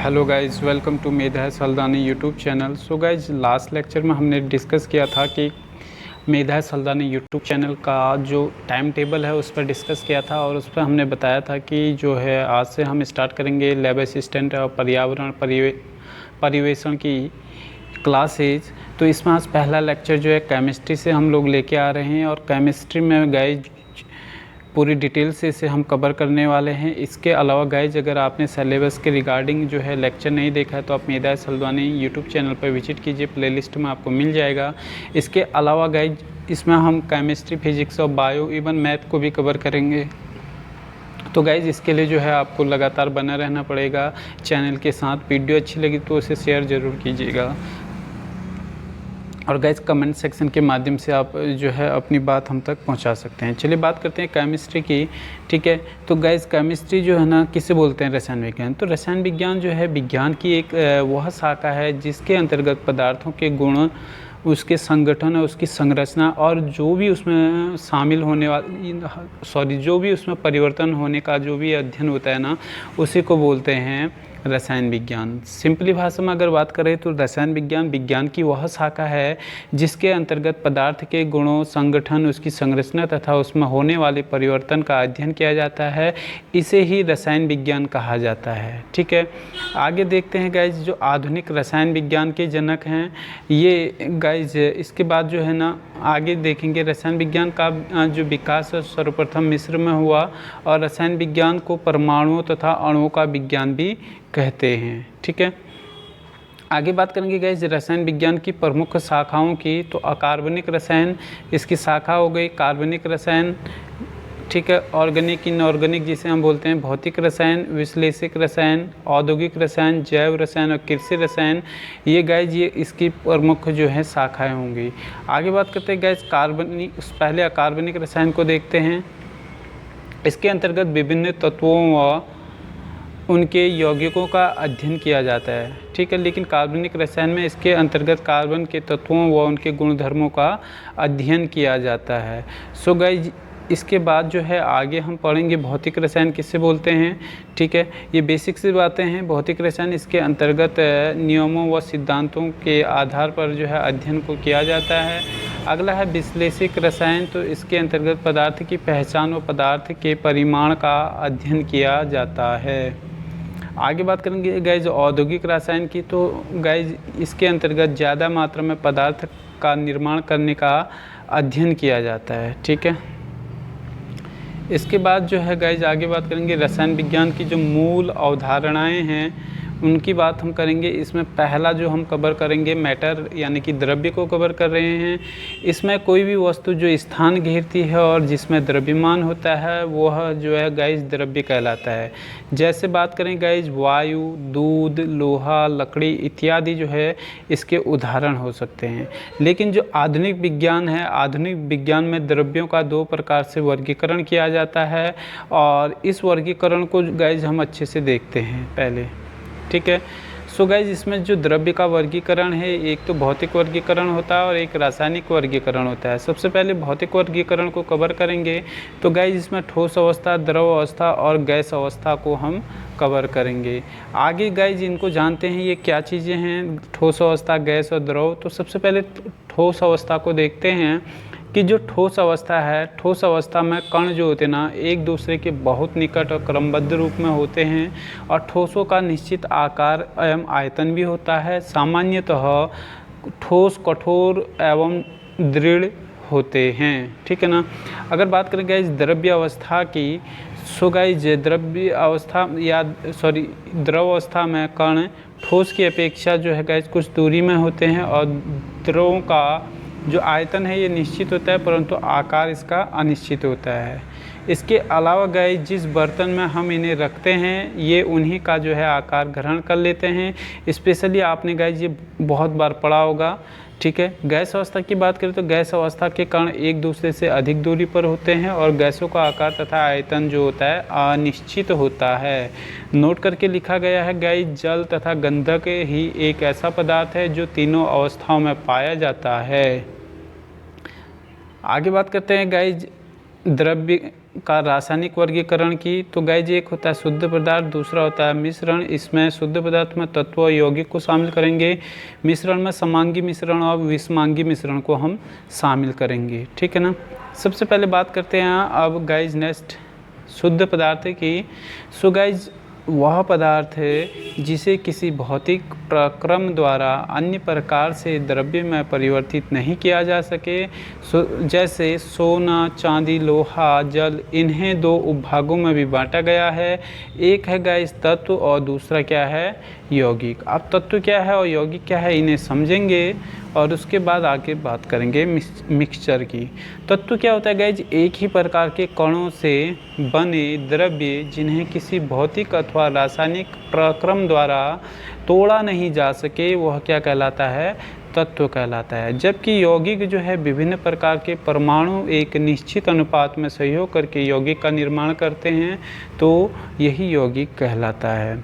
Hello guys, welcome to Medha Saldani YouTube channel. So guys, last lecture में हमने discuss किया था कि मेधा सल्दानी यूट्यूब चैनल का जो टाइम टेबल है उस पर डिस्कस किया था, और उस पर हमने बताया था कि जो है आज से हम स्टार्ट करेंगे लैब असिस्टेंट और पर्यावरण पर्यवेक्षण की क्लासेज। तो इसमें आज पहला लेक्चर जो है केमिस्ट्री से हम लोग लेके आ रहे हैं, और केमिस्ट्री में गाइज पूरी डिटेल से इसे हम कवर करने वाले हैं। इसके अलावा गाइज, अगर आपने सिलेबस के रिगार्डिंग जो है लेक्चर नहीं देखा है तो आप मेधा सल्दानी यूट्यूब चैनल पर विजिट कीजिए, प्लेलिस्ट में आपको मिल जाएगा। इसके अलावा गाइज, इसमें हम केमिस्ट्री, फिजिक्स और बायो इवन मैथ को भी कवर करेंगे। तो गाइज, इसके लिए जो है आपको लगातार बना रहना पड़ेगा चैनल के साथ। वीडियो अच्छी लगी तो उसे शेयर ज़रूर कीजिएगा, और गाइज कमेंट सेक्शन के माध्यम से आप जो है अपनी बात हम तक पहुंचा सकते हैं। चलिए बात करते हैं केमिस्ट्री की, ठीक है। तो गाइज केमिस्ट्री जो है ना, किसे बोलते हैं? रसायन विज्ञान। तो रसायन विज्ञान जो है विज्ञान की एक वह शाखा है जिसके अंतर्गत पदार्थों के गुण, उसके संगठन और उसकी संरचना, और जो भी उसमें शामिल होने वाली जो भी उसमें परिवर्तन होने का जो भी अध्ययन होता है ना, उसी को बोलते हैं रसायन विज्ञान। सिंपली भाषा में अगर बात करें तो रसायन विज्ञान विज्ञान की वह शाखा है जिसके अंतर्गत पदार्थ के गुणों, संगठन, उसकी संरचना तथा उसमें होने वाले परिवर्तन का अध्ययन किया जाता है। इसे ही रसायन विज्ञान कहा जाता है, ठीक है। आगे देखते हैं गाइज, जो आधुनिक रसायन विज्ञान के जनक हैं ये गाइज, इसके बाद जो है ना आगे देखेंगे रसायन विज्ञान का जो विकास सर्वप्रथम मिस्र में हुआ, और रसायन विज्ञान को परमाणुओं तथा अणुओं का विज्ञान भी कहते हैं, ठीक है। आगे बात करेंगे गाइस रसायन विज्ञान की प्रमुख शाखाओं की। तो अकार्बनिक रसायन इसकी शाखा हो गई, कार्बनिक रसायन, ठीक है, ऑर्गेनिक, इनऑर्गेनिक जिसे हम बोलते हैं, भौतिक रसायन, विश्लेषिक रसायन, औद्योगिक रसायन, जैव रसायन और कृषि रसायन। ये गाइज ये इसकी प्रमुख जो है शाखाएं होंगी। आगे बात करते हैं गाइज पहले अकार्बनिक रसायन को देखते हैं। इसके अंतर्गत विभिन्न तत्वों व उनके यौगिकों का अध्ययन किया जाता है, ठीक है। लेकिन कार्बनिक रसायन में इसके अंतर्गत कार्बन के तत्वों व उनके गुणधर्मों का अध्ययन किया जाता है। सो गाइज, इसके बाद जो है आगे हम पढ़ेंगे भौतिक रसायन किससे बोलते हैं, ठीक है। ये बेसिक सी बातें हैं। भौतिक रसायन इसके अंतर्गत नियमों व सिद्धांतों के आधार पर जो है अध्ययन को किया जाता है। अगला है विश्लेषिक रसायन। तो इसके अंतर्गत पदार्थ की पहचान व पदार्थ के परिमाण का अध्ययन किया जाता है। आगे बात करेंगे गाइज औद्योगिक रसायन की। तो गाइज इसके अंतर्गत ज़्यादा मात्रा में पदार्थ का निर्माण करने का अध्ययन किया जाता है, ठीक है। इसके बाद जो है गाइज आगे बात करेंगे रसायन विज्ञान की जो मूल अवधारणाएं हैं उनकी बात हम करेंगे। इसमें पहला जो हम कवर करेंगे मैटर यानी कि द्रव्य को कवर कर रहे हैं। इसमें कोई भी वस्तु जो स्थान घेरती है और जिसमें द्रव्यमान होता है वह जो है गाइज द्रव्य कहलाता है। जैसे बात करें गाइज वायु, दूध, लोहा, लकड़ी इत्यादि जो है इसके उदाहरण हो सकते हैं। लेकिन जो आधुनिक विज्ञान है, आधुनिक विज्ञान में द्रव्यों का दो प्रकार से वर्गीकरण किया जाता है, और इस वर्गीकरण को गाइज हम अच्छे से देखते हैं पहले, ठीक है। सो गाइज इसमें जो द्रव्य का वर्गीकरण है, एक तो भौतिक वर्गीकरण होता है और एक रासायनिक वर्गीकरण होता है। सबसे पहले भौतिक वर्गीकरण को कवर करेंगे। तो गाइज इसमें ठोस अवस्था, द्रव अवस्था और गैस अवस्था को हम कवर करेंगे। आगे गाइज इनको जानते हैं ये क्या चीज़ें हैं, ठोस अवस्था, गैस और द्रव। तो सबसे पहले ठोस अवस्था को देखते हैं कि जो ठोस अवस्था है, ठोस अवस्था में कण जो होते हैं ना एक दूसरे के बहुत निकट और क्रमबद्ध रूप में होते हैं, और ठोसों का निश्चित आकार एवं आयतन भी होता है। सामान्यतः ठोस कठोर एवं दृढ़ होते हैं, ठीक है ना। अगर बात करें गाइज द्रव्य अवस्था की, सो गाइज द्रव्य अवस्था द्रव अवस्था में कण ठोस की अपेक्षा जो है गाइज कुछ दूरी में होते हैं, और द्रवों का जो आयतन है ये निश्चित होता है परंतु आकार इसका अनिश्चित होता है। इसके अलावा गाइज जिस बर्तन में हम इन्हें रखते हैं ये उन्हीं का जो है आकार ग्रहण कर लेते हैं। स्पेशली आपने गाइज ये बहुत बार पढ़ा होगा, ठीक है। गैस अवस्था की बात करें तो गैस अवस्था के कण एक दूसरे से अधिक दूरी पर होते हैं, और गैसों का आकार तथा आयतन जो होता है अनिश्चित होता है। नोट करके लिखा गया है गाइज, जल तथा गंधक ही एक ऐसा पदार्थ है जो तीनों अवस्थाओं में पाया जाता है। आगे बात करते हैं गाइज द्रव्य का रासायनिक वर्गीकरण की, तो गाइज एक होता है शुद्ध पदार्थ, दूसरा होता है मिश्रण। इसमें शुद्ध पदार्थ में तत्व और यौगिक को शामिल करेंगे, मिश्रण में समांगी मिश्रण और विषमांगी मिश्रण को हम शामिल करेंगे, ठीक है ना। सबसे पहले बात करते हैं अब गाइज नेक्स्ट शुद्ध पदार्थ की। सो गाइज वह पदार्थ है जिसे किसी भौतिक प्रक्रम द्वारा अन्य प्रकार से द्रव्य में परिवर्तित नहीं किया जा सके, जैसे सोना, चांदी, लोहा, जल, इन्हें दो उपभागों में भी बांटा गया है। एक है गाइस तत्व और दूसरा क्या है, यौगिक। अब तत्व क्या है और यौगिक क्या है इन्हें समझेंगे और उसके बाद आगे बात करेंगे मिक्सचर की। तत्व क्या होता है गाइज, एक ही प्रकार के कणों से बने द्रव्य जिन्हें किसी भौतिक अथवा रासायनिक प्रक्रम द्वारा तोड़ा नहीं जा सके, वह क्या कहलाता है, तत्व कहलाता है। जबकि यौगिक जो है विभिन्न प्रकार के परमाणु एक निश्चित अनुपात में सहयोग करके यौगिक का निर्माण करते हैं, तो यही यौगिक कहलाता है।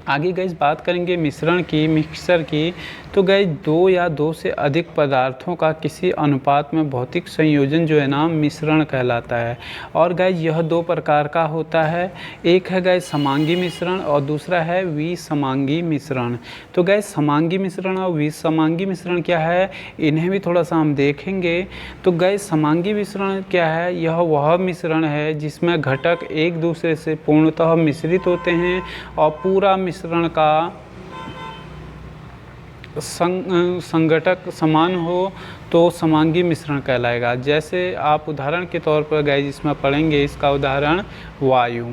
आगे गाइज बात करेंगे मिश्रण की, मिक्सचर की। तो गाइज दो या दो से अधिक पदार्थों का किसी अनुपात में भौतिक संयोजन जो है ना मिश्रण कहलाता है। और गाइज यह दो प्रकार का होता है, एक है गाइज समांगी मिश्रण और दूसरा है विसमांगी मिश्रण। तो गाइज समांगी मिश्रण और विसमांगी मिश्रण क्या है, इन्हें भी थोड़ा सा हम देखेंगे। तो गाइज समांगी मिश्रण क्या है, यह वह मिश्रण है जिसमें घटक एक दूसरे से पूर्णतः मिश्रित होते हैं और पूरा मिश्रण का संघटक समान हो तो समांगी मिश्रण कहलाएगा। जैसे आप उदाहरण के तौर पर गाइज इसमें पढ़ेंगे, इसका उदाहरण वायु।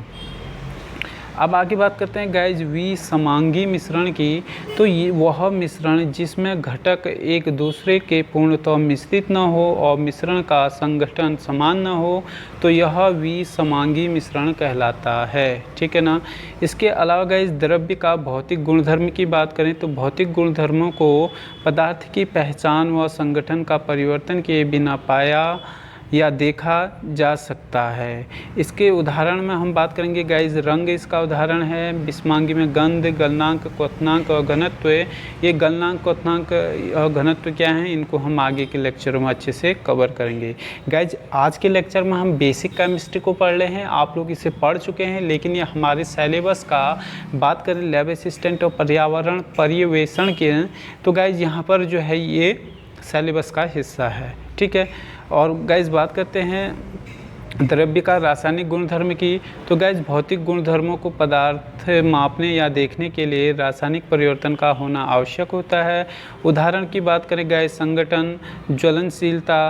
अब आगे बात करते हैं गाइज विसमांगी मिश्रण की। तो ये वह मिश्रण जिसमें घटक एक दूसरे के पूर्णतः मिश्रित न हो और मिश्रण का संगठन समान न हो, तो यह विसमांगी मिश्रण कहलाता है, ठीक है ना। इसके अलावा गाइज द्रव्य का भौतिक गुणधर्म की बात करें तो भौतिक गुणधर्मों को पदार्थ की पहचान व संगठन का परिवर्तन किए बिना पाया या देखा जा सकता है। इसके उदाहरण में हम बात करेंगे गाइज, रंग इसका उदाहरण है। विषमांगी में गंध, गलनांक, क्वथनांक और घनत्व। ये गलनांक, क्वथनांक और घनत्व क्या हैं, इनको हम आगे के लेक्चरों में अच्छे से कवर करेंगे। गाइज आज के लेक्चर में हम बेसिक केमिस्ट्री को पढ़ रहे हैं, आप लोग इसे पढ़ चुके हैं, लेकिन ये हमारे सिलेबस का बात करें लैब असिस्टेंट और पर्यावरण पर्यवेक्षण के, तो गाइज यहाँ पर जो है ये सिलेबस का हिस्सा है, ठीक है। और गाइज बात करते हैं द्रव्य का रासायनिक गुणधर्म की। तो गाइज भौतिक गुणधर्मों को पदार्थ मापने या देखने के लिए रासायनिक परिवर्तन का होना आवश्यक होता है। उदाहरण की बात करें गाइज, संगठन, ज्वलनशीलता,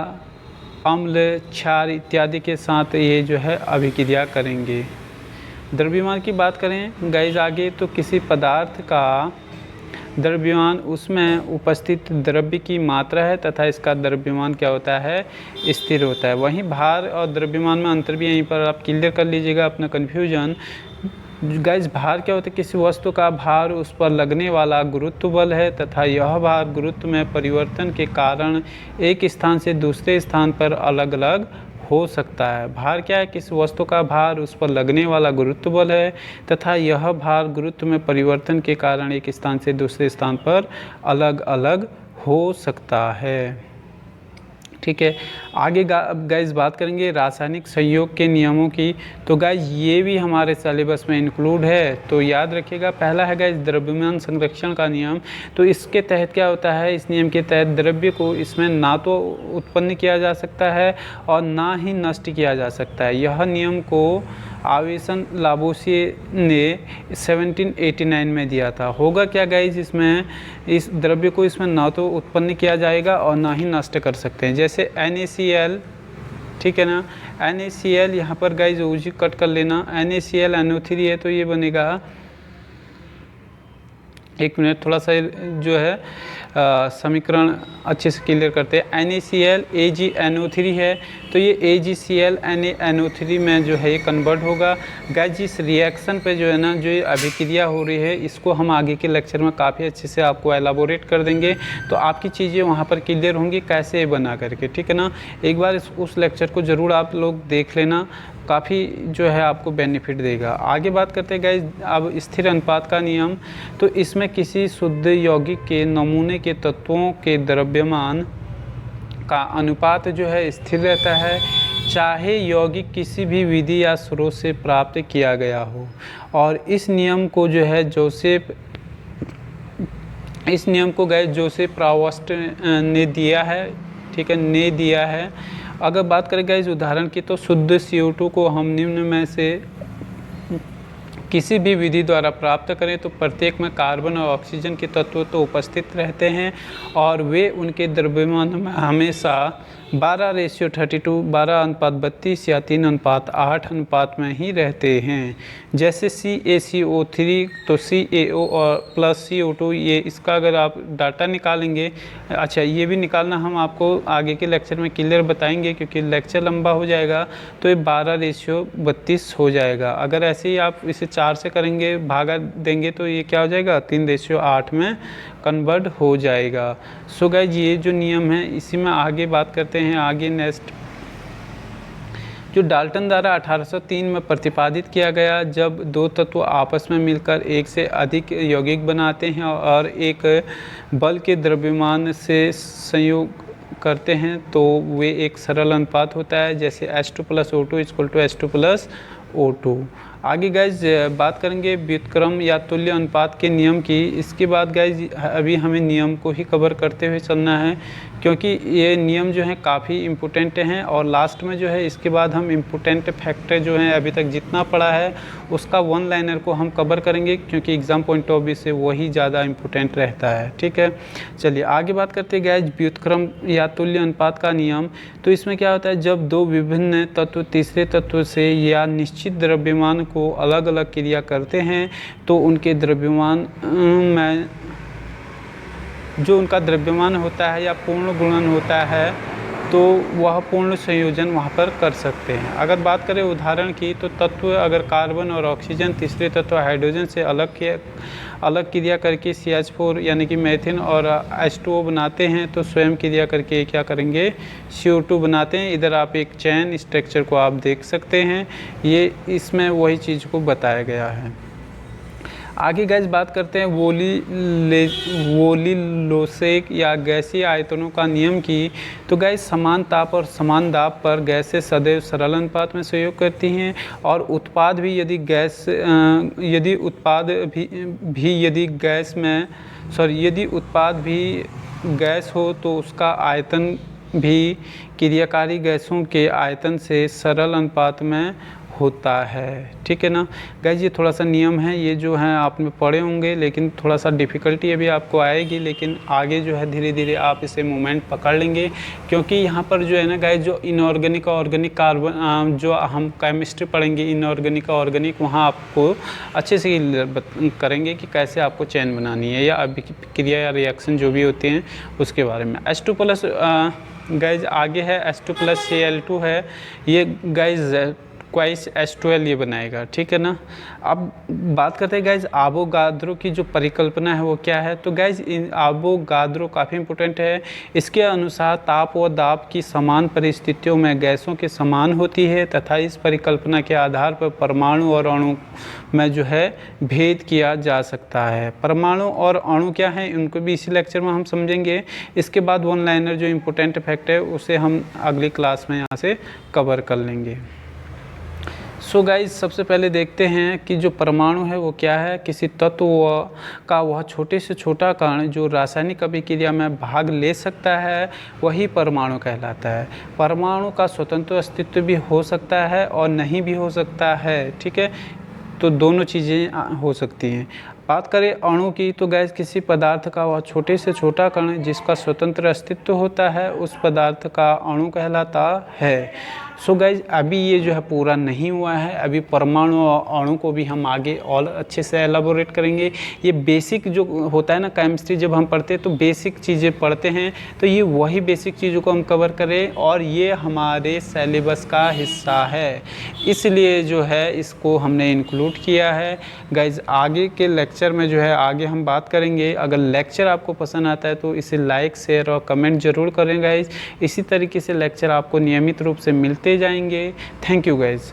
अम्ल, क्षार इत्यादि के साथ ये जो है अभिक्रिया करेंगे। द्रव्यमान की बात करें गाइज आगे, तो किसी पदार्थ का द्रव्यमान उसमें उपस्थित द्रव्य की मात्रा है तथा इसका द्रव्यमान क्या होता है, स्थिर होता है। वहीं भार और द्रव्यमान में अंतर भी यहीं पर आप क्लियर कर लीजिएगा अपना कन्फ्यूजन। गाइज भार क्या होता है, किसी वस्तु का भार उस पर लगने वाला गुरुत्व बल है तथा यह भार गुरुत्व में परिवर्तन के कारण एक स्थान से दूसरे स्थान पर अलग अलग हो सकता है। भार क्या है, किसी वस्तु का भार उस पर लगने वाला गुरुत्व बल है तथा यह भार गुरुत्व में परिवर्तन के कारण एक स्थान से दूसरे स्थान पर अलग अलग हो सकता है, ठीक है। आगे गाइज बात करेंगे रासायनिक संयोग के नियमों की। तो गाइज ये भी हमारे सिलेबस में इंक्लूड है, तो याद रखिएगा। पहला है गाइज द्रव्यमान संरक्षण का नियम। तो इसके तहत क्या होता है, इस नियम के तहत द्रव्य को इसमें ना तो उत्पन्न किया जा सकता है और ना ही नष्ट किया जा सकता है। यह नियम को आवेशन लावोसिए ने 1789 में दिया था। होगा क्या गाइज, इसमें इस द्रव्य को इसमें ना तो उत्पन्न किया जाएगा और ना ही नष्ट कर सकते हैं। जैसे NaCl, ठीक है ना, NaCl यहाँ पर गाइज OG कट कर लेना, NaCl NO3 है तो ये बनेगा, एक मिनट थोड़ा सा जो है समीकरण अच्छे से क्लियर करते हैं। NaCl AgNO3 है तो ये AgCl NaNO3 में जो है ये कन्वर्ट होगा। गाइस जिस रिएक्शन पे जो है ना जो ये अभिक्रिया हो रही है, इसको हम आगे के लेक्चर में काफ़ी अच्छे से आपको एलाबोरेट कर देंगे, तो आपकी चीज़ें वहाँ पर क्लियर होंगी कैसे बना करके, ठीक है ना। एक बार उस लेक्चर को ज़रूर आप लोग देख लेना, काफ़ी जो है आपको बेनिफिट देगा। आगे बात करते हैं गाइज अब स्थिर अनुपात का नियम। तो इसमें किसी शुद्ध यौगिक के नमूने के तत्वों के द्रव्यमान का अनुपात जो है स्थिर रहता है। चाहे यौगिक किसी भी विधि या स्रोत से प्राप्त किया गया हो। और इस नियम को जो है जोसेफ प्राउस्ट ने दिया है, ठीक है, ने दिया है। अगर बात करें गाइस उदाहरण की, तो शुद्ध CO2 को हम निम्न में से किसी भी विधि द्वारा प्राप्त करें तो प्रत्येक में कार्बन और ऑक्सीजन के तत्व तो उपस्थित रहते हैं और वे उनके द्रव्यमान में हमेशा 12:32, 12:32 या 3:8 अनुपात में ही रहते हैं। जैसे CaCO3 तो CaO और प्लस CO2, ये इसका अगर आप डाटा निकालेंगे, अच्छा ये भी निकालना हम आपको आगे के लेक्चर में क्लियर बताएंगे क्योंकि लेक्चर लंबा हो जाएगा, तो ये 12:32 हो जाएगा। अगर ऐसे ही आप इसे 4 से करेंगे, भागा देंगे, तो ये क्या हो जाएगा 3:8 में कन्वर्ट हो जाएगा। सो गाइज ये जो नियम है इसी में आगे बात करते हैं। आगे नेक्स्ट जो डाल्टन द्वारा 1803 में प्रतिपादित किया गया, जब दो तत्व आपस में मिलकर एक से अधिक यौगिक बनाते हैं और एक बल के द्रव्यमान से संयोग करते हैं तो वे एक सरल अनुपात होता है, जैसे H2 + O2 = H2 + O2। आगे गाइज बात करेंगे व्युत्क्रम या तुल्य अनुपात के नियम की। इसके बाद गाइज अभी हमें नियम को ही कवर करते हुए चलना है क्योंकि ये नियम जो हैं काफ़ी इम्पोर्टेंट हैं और लास्ट में जो है इसके बाद हम इम्पोर्टेंट फैक्टर जो हैं अभी तक जितना पढ़ा है उसका वन लाइनर को हम कवर करेंगे क्योंकि एग्ज़ाम पॉइंट ऑफ व्यू से वही ज़्यादा इम्पोर्टेंट रहता है। ठीक है, चलिए आगे बात करते हैं गाइज व्युत्क्रम या तुल्य अनुपात का नियम। तो इसमें क्या होता है, जब दो विभिन्न तत्व तीसरे तत्व से या निश्चित द्रव्यमान को अलग अलग क्रिया करते हैं तो उनके द्रव्यमान में जो उनका द्रव्यमान होता है या पूर्ण गुणन होता है तो वह पूर्ण संयोजन वहाँ पर कर सकते हैं। अगर बात करें उदाहरण की, तो तत्व अगर कार्बन और ऑक्सीजन तीसरे तत्व हाइड्रोजन से अलग क्रिया करके CH4 यानी कि मीथेन और H2O बनाते हैं तो स्वयं क्रिया करके क्या करेंगे CO2 बनाते हैं। इधर आप एक चैन स्ट्रक्चर को आप देख सकते हैं, ये इसमें वही चीज़ को बताया गया है। आगे गैस बात करते हैं वोलिलोसेक या गैसीय आयतनों का नियम की। तो गैस समान ताप और समान दाब पर गैसें सदैव सरल अनुपात में सहयोग करती हैं और उत्पाद भी यदि उत्पाद भी गैस हो तो उसका आयतन भी क्रियाकारी गैसों के आयतन से सरल अनुपात में होता है। ठीक है ना गाइस, ये थोड़ा सा नियम है, ये जो है आपने पढ़े होंगे लेकिन थोड़ा सा डिफ़िकल्टी अभी आपको आएगी, लेकिन आगे जो है धीरे धीरे आप इसे मूवमेंट पकड़ लेंगे क्योंकि यहाँ पर जो है ना गाइस जो इनऑर्गेनिक और ऑर्गेनिक कार्बन जो हम केमिस्ट्री पढ़ेंगे इनऑर्गेनिक और ऑर्गेनिक, वहाँ आपको अच्छे से करेंगे कि कैसे आपको चेन बनानी है या अभिक्रिया या रिएक्शन जो भी होते हैं उसके बारे में। H2+ गाइस आगे है H2 + Cl2 है, ये गाइस क्वाइस H12 ये बनाएगा। ठीक है ना। अब बात करते हैं गाइज आवोगाद्रो की जो परिकल्पना है वो क्या है। तो गाइज आवोगाद्रो काफ़ी इंपॉर्टेंट है। इसके अनुसार ताप व दाब की समान परिस्थितियों में गैसों के समान होती है तथा इस परिकल्पना के आधार पर परमाणु और अणु में जो है भेद किया जा सकता है। परमाणु और अणु क्या है उनको भी इसी लेक्चर में हम समझेंगे। इसके बाद वन लाइनर जो इम्पोर्टेंट फैक्ट है उसे हम अगली क्लास में यहाँ से कवर कर लेंगे। सो गाइज सबसे पहले देखते हैं कि जो परमाणु है वो क्या है। किसी तत्व का वह छोटे से छोटा कण जो रासायनिक अभिक्रिया में भाग ले सकता है वही परमाणु कहलाता है। परमाणु का स्वतंत्र अस्तित्व भी हो सकता है और नहीं भी हो सकता है। ठीक है, तो दोनों चीज़ें हो सकती हैं। बात करें अणु की, तो गैस किसी पदार्थ का वह छोटे से छोटा कण जिसका स्वतंत्र अस्तित्व होता है उस पदार्थ का अणु कहलाता है। सो गाइज अभी ये जो है पूरा नहीं हुआ है, अभी परमाणु और अणु को भी हम आगे और अच्छे से एलाबोरेट करेंगे। ये बेसिक जो होता है ना केमिस्ट्री, जब हम पढ़ते हैं तो बेसिक चीज़ें पढ़ते हैं, तो ये वही बेसिक चीज़ों को हम कवर करें और ये हमारे सिलेबस का हिस्सा है, इसलिए जो है इसको हमने इंक्लूड किया है। गाइज आगे के लेक्चर में जो है आगे हम बात करेंगे। अगर लेक्चर आपको पसंद आता है तो इसे लाइक शेयर और कमेंट जरूर करें गाइज। इसी तरीके से लेक्चर आपको नियमित रूप से मिलते जाएंगे। Thank you guys.